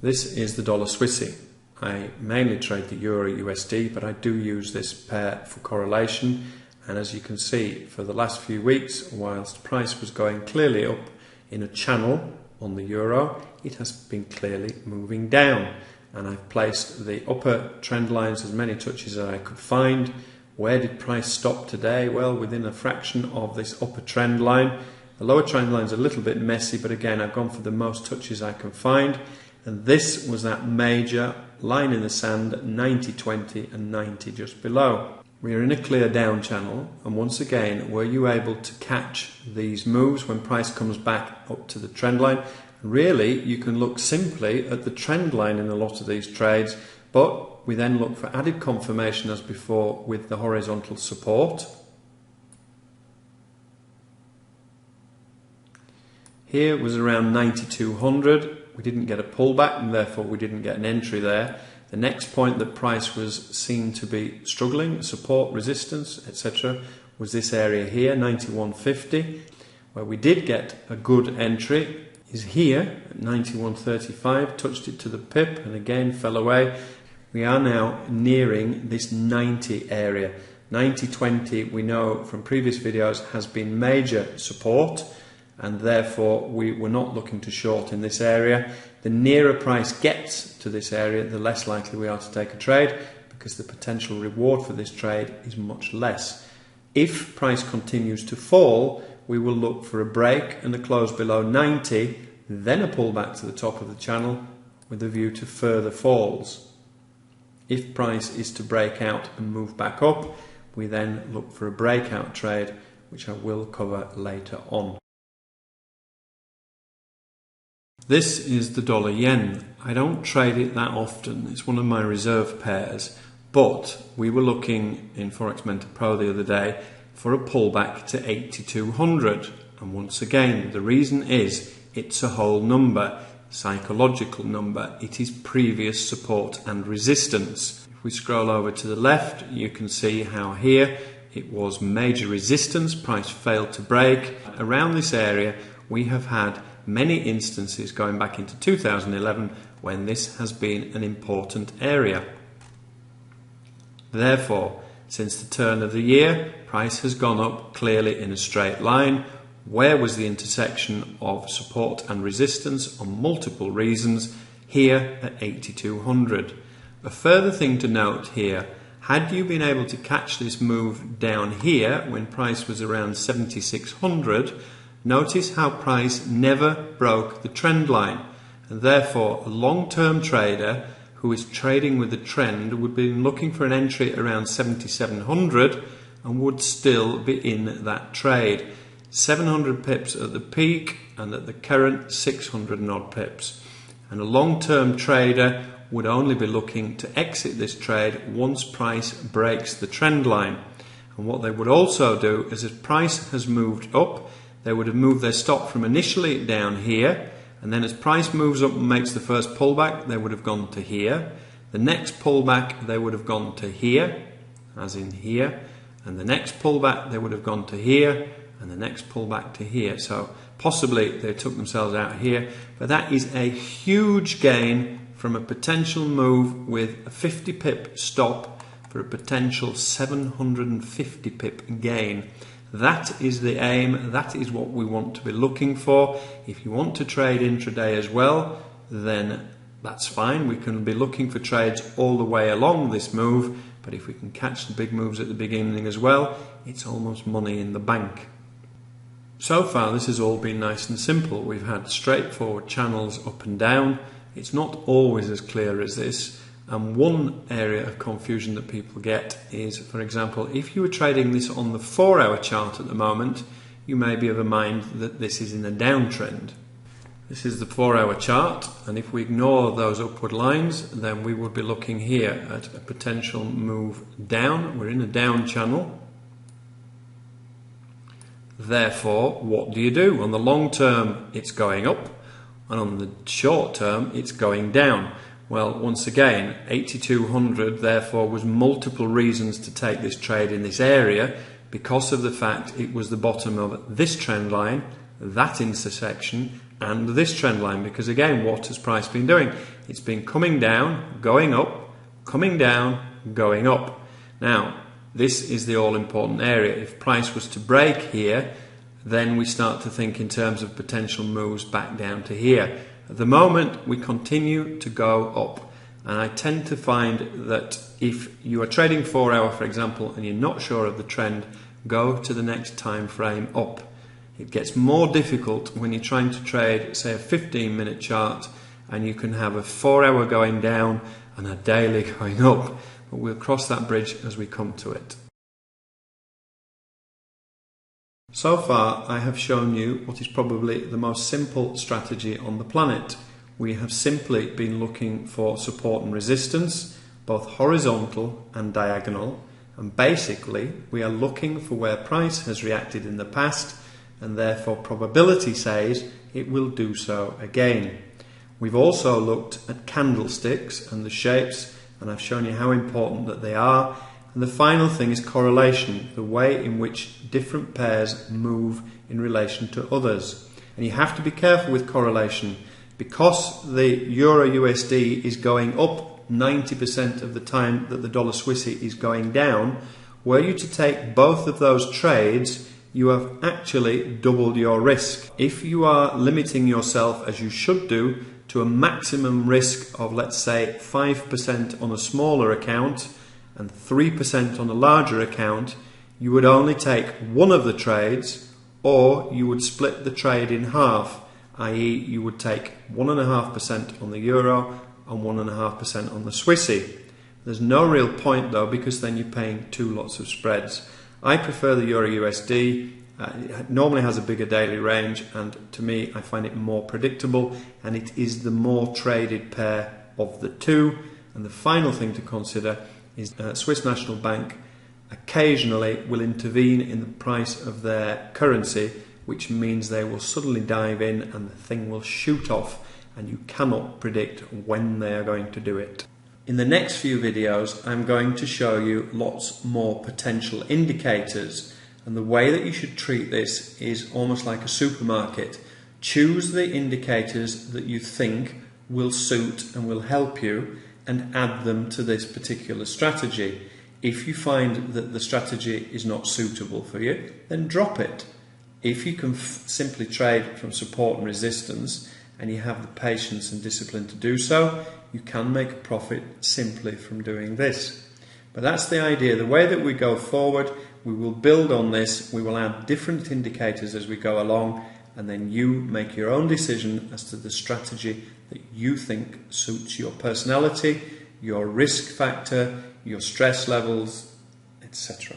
This is the dollar Swissy. I mainly trade the Euro USD, but I do use this pair for correlation. And as you can see, for the last few weeks, whilst price was going clearly up in a channel on the Euro, it has been clearly moving down. And I've placed the upper trend lines as many touches as I could find. Where did price stop today? Well, within a fraction of this upper trend line. The lower trend line is a little bit messy, but again, I've gone for the most touches I can find. And this was that major line in the sand, 90, 20 and 90 just below. We are in a clear down channel, and once again, were you able to catch these moves when price comes back up to the trend line? Really, you can look simply at the trend line in a lot of these trades, but we then look for added confirmation as before with the horizontal support. Here was around 9200. We didn't get a pullback and therefore we didn't get an entry there. The next point that price was seen to be struggling, support, resistance, etc., was this area here, 9150. Where we did get a good entry is here at 9135, touched it to the pip and again fell away. We are now nearing this 90 area. 9020 we know from previous videos has been major support, and therefore we were not looking to short in this area. The nearer price gets to this area, the less likely we are to take a trade, because the potential reward for this trade is much less. If price continues to fall, we will look for a break and a close below 90, then a pullback to the top of the channel with a view to further falls. If price is to break out and move back up, we then look for a breakout trade, which I will cover later on. This is the dollar yen. I don't trade it that often. It's one of my reserve pairs, but we were looking in Forex Mentor Pro the other day for a pullback to 8200. And once again, the reason is it's a whole number, psychological number. It is previous support and resistance. If we scroll over to the left, you can see how here it was major resistance. Price failed to break. Around this area, we have had many instances going back into 2011 when this has been an important area. Therefore, since the turn of the year, price has gone up clearly in a straight line. Where was the intersection of support and resistance? On multiple reasons, here at 8200. A further thing to note here, had you been able to catch this move down here when price was around 7600, notice how price never broke the trend line, and therefore a long-term trader who is trading with the trend would be looking for an entry around 7700 and would still be in that trade. 700 pips at the peak and at the current 600 and odd pips. And a long-term trader would only be looking to exit this trade once price breaks the trend line. And what they would also do is if price has moved up, they would have moved their stop from initially down here, and then as price moves up and makes the first pullback, they would have gone to here. The next pullback, they would have gone to here, as in here, and the next pullback, they would have gone to here, and the next pullback to here. So possibly they took themselves out here, but that is a huge gain from a potential move with a 50 pip stop for a potential 750 pip gain. That is the aim, that is what we want to be looking for. If you want to trade intraday as well, then that's fine. We can be looking for trades all the way along this move, but if we can catch the big moves at the beginning as well, it's almost money in the bank. So far this has all been nice and simple. We've had straightforward channels up and down. It's not always as clear as this. And one area of confusion that people get is, for example, if you were trading this on the 4-hour chart at the moment, you may be of a mind that this is in a downtrend. This is the 4-hour chart, and if we ignore those upward lines, then we would be looking here at a potential move down. We're in a down channel. Therefore, what do you do? On the long term, it's going up, and on the short term, it's going down. Well, once again, 8200 therefore was multiple reasons to take this trade in this area because of the fact it was the bottom of this trend line, that intersection, and this trend line. Because again, what has price been doing? it's been coming down, going up, coming down, going up. Now, this is the all-important area. If price was to break here, then we start to think in terms of potential moves back down to here. At the moment, we continue to go up. And I tend to find that if you are trading 4 hour, for example, and you're not sure of the trend, go to the next time frame up. It gets more difficult when you're trying to trade, say, a 15-minute chart, and you can have a 4 hour going down and a daily going up. But we'll cross that bridge as we come to it. So far, I have shown you what is probably the most simple strategy on the planet. We have simply been looking for support and resistance, both horizontal and diagonal, and basically we are looking for where price has reacted in the past, and therefore probability says it will do so again. We've also looked at candlesticks and the shapes, and I've shown you how important that they are. And the final thing is correlation, the way in which different pairs move in relation to others. And you have to be careful with correlation, because the Euro USD is going up 90% of the time that the dollar Swissy is going down. Were you to take both of those trades, you have actually doubled your risk. If you are limiting yourself, as you should do, to a maximum risk of, let's say, 5% on a smaller account and 3% on a larger account, you would only take one of the trades, or you would split the trade in half, i.e. you would take 1.5% on the euro and 1.5% on the Swissy. There's no real point though, because then you're paying two lots of spreads. I prefer the Euro USD. It normally has a bigger daily range, and to me I find it more predictable, and it is the more traded pair of the two. And the final thing to consider is Swiss National Bank occasionally will intervene in the price of their currency, which means they will suddenly dive in and the thing will shoot off, and you cannot predict when they are going to do it. In the next few videos, I'm going to show you lots more potential indicators, and the way that you should treat this is almost like a supermarket. Choose the indicators that you think will suit and will help you, and add them to this particular strategy. If you find that the strategy is not suitable for you, then drop it. If you can simply trade from support and resistance, and you have the patience and discipline to do so, you can make a profit simply from doing this. But that's the idea. The way that we go forward, we will build on this, we will add different indicators as we go along, and then you make your own decision as to the strategy that you think suits your personality, your risk factor, your stress levels, etc.